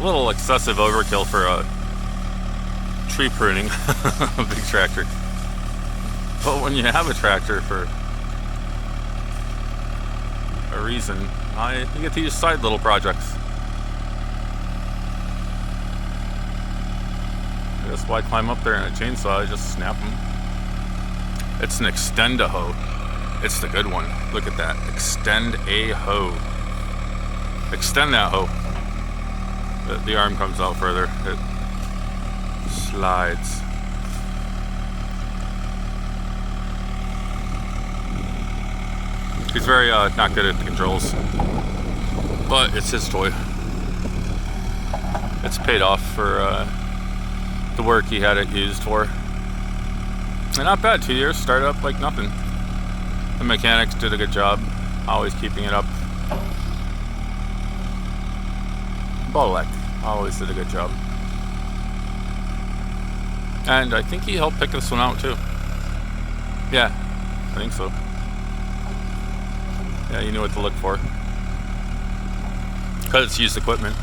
little excessive overkill for a tree pruning, a big tractor. But when you have a tractor for a reason, you get to use side little projects. I guess why climb up there in a chainsaw? Just snap them. It's an Extend-A-Hoe. It's the good one. Look at that. Extend-A-Hoe. Extend that hoe. The arm comes out further. It slides. He's very not good at the controls, but it's his toy. It's paid off for the work he had it used for. And not bad, 2 years, started up like nothing. The mechanics did a good job, always keeping it up. Bolek always did a good job. And I think he helped pick this one out too. Yeah, I think so. Yeah, you knew what to look for. Because it's used equipment.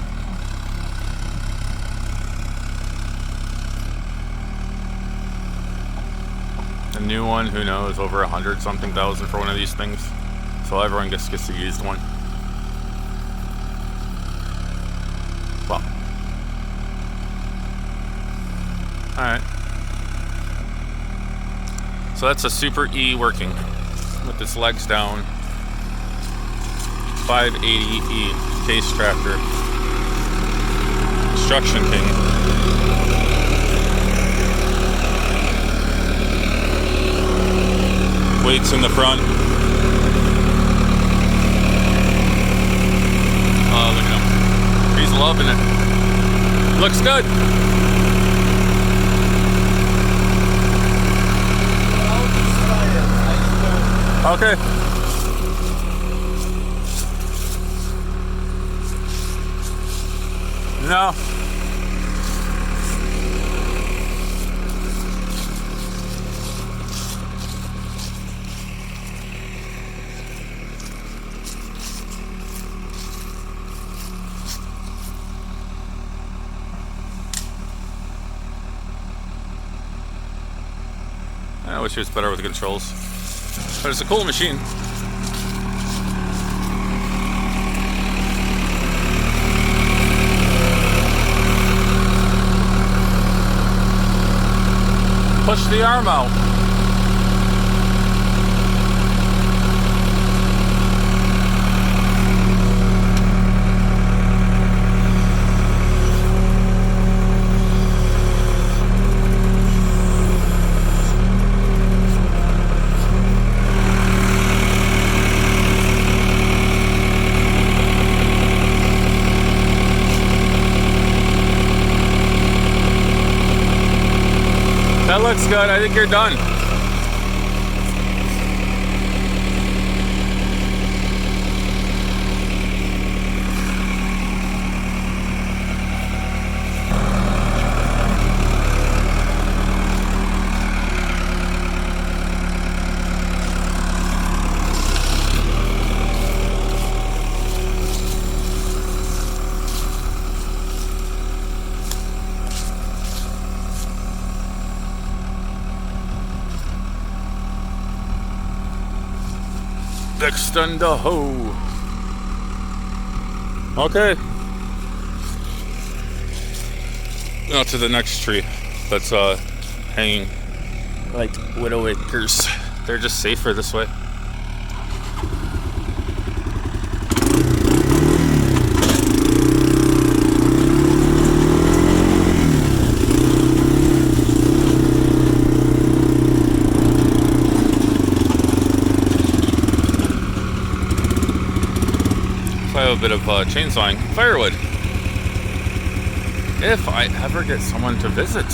The new one, who knows, over 100-something thousand for one of these things. So everyone gets the used one. Well. Alright. So that's a Super E working with its legs down. 580E case tractor. Construction King. Weights in the front. Oh, look at him. He's loving it. Looks good. Okay. No. I wish it was better with the controls. But it's a cool machine. Push the arm out. That looks good. I think you're done. Extend-A-Hoe. Okay. Now to the next tree that's hanging like widow acres. They're just safer this way. I have a bit of chainsawing firewood. If I ever get someone to visit.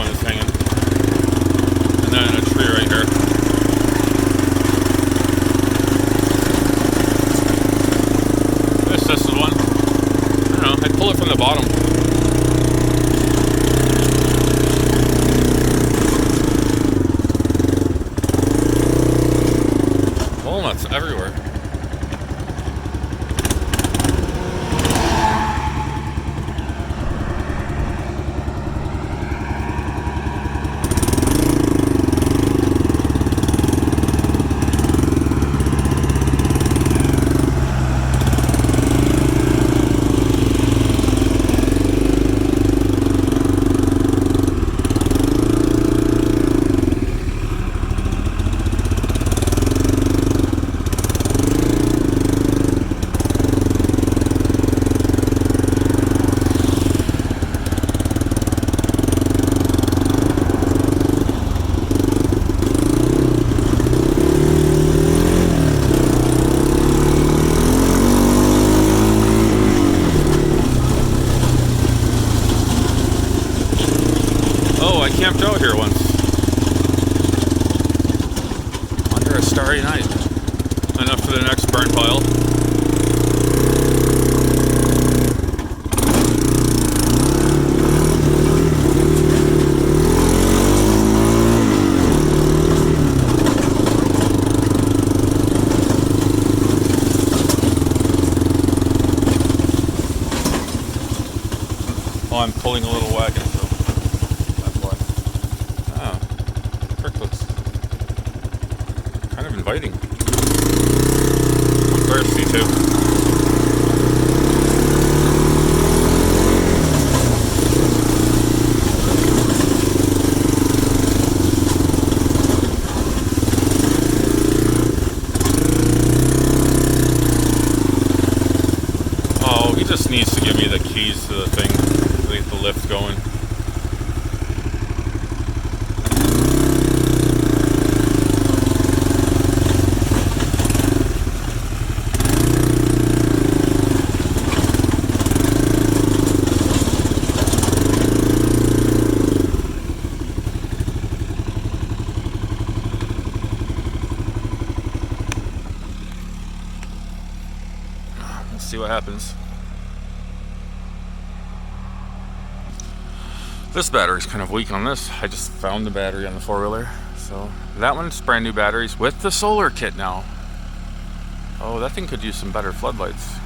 one is hanging. And then a tree right here. This is one. I don't know, I'd pull it from the bottom. Walnuts everywhere. Camped out here once under a starry night. Enough for the next burn pile. Oh, I'm pulling a little wagon. Inviting. I'm thirsty too. Oh, he just needs to give me the keys to the thing to get the lift going. See what happens. This battery's kind of weak on this. I just found the battery on the four-wheeler. So that one's brand new batteries with the solar kit now. Oh, that thing could use some better floodlights.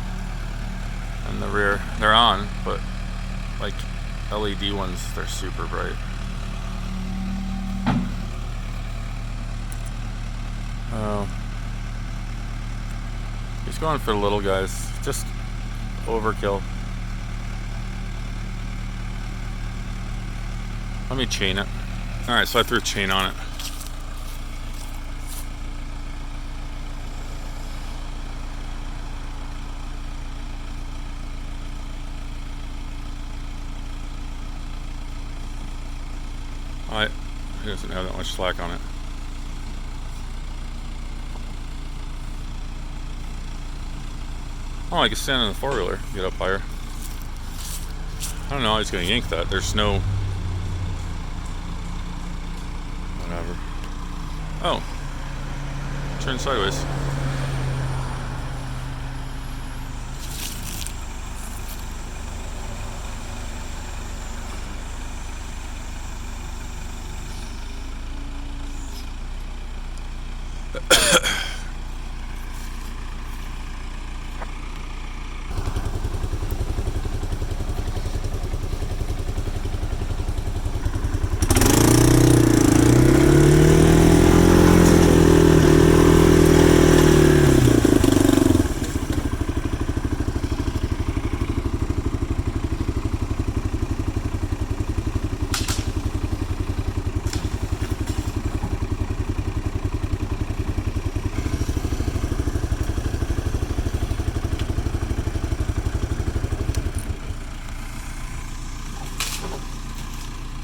In the rear, they're on, but like LED ones, they're super bright. Oh. He's going for the little guys. Just overkill. Let me chain it. Alright, so I threw a chain on it. Alright, it doesn't have that much slack on it. Oh, I can stand on the four-wheeler, get up higher. I don't know how he's going to yank that. There's no... whatever. Oh. Turn sideways.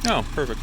Oh, perfect.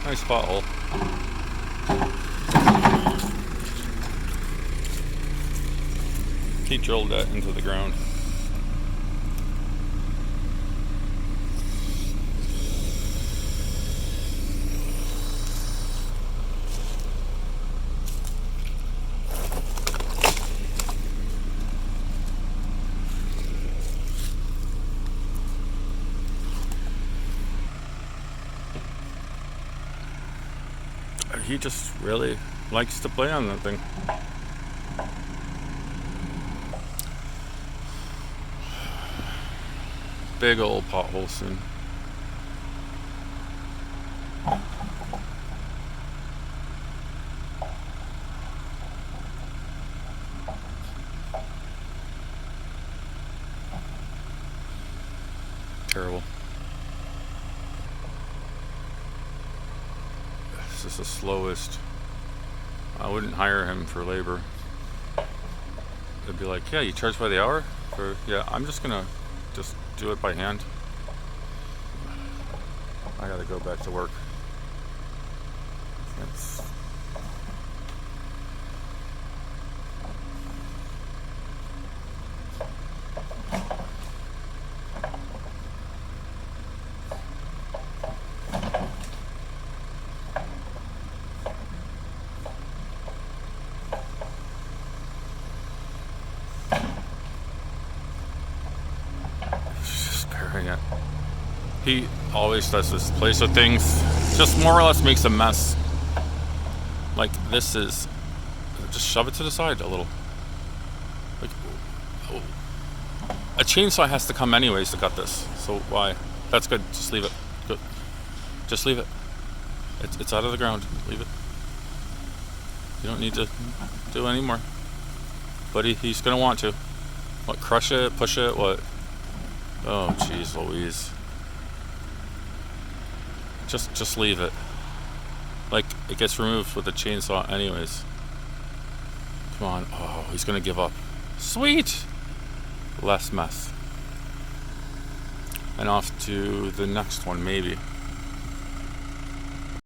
Nice pothole. He drilled that into the ground. He just really likes to play on that thing. Big old pothole soon. Terrible. This is the slowest. I wouldn't hire him for labor. They'd be like, yeah, you charge by the hour? Yeah, I'm just gonna do it by hand. I gotta go back to work. It's just burying it. He always does this. Plays with things, just more or less makes a mess. Like this is, just shove it to the side a little. Like, a chainsaw has to come anyways to cut this. So why? That's good. Just leave it. Good. Just leave it. It's out of the ground. Leave it. You don't need to do any more. But he's gonna want to. What? Crush it? Push it? What? Oh, jeez, Louise. Just leave it. Like, it gets removed with a chainsaw anyways. Come on. Oh, he's gonna give up. Sweet! Less mess. And off to the next one, maybe.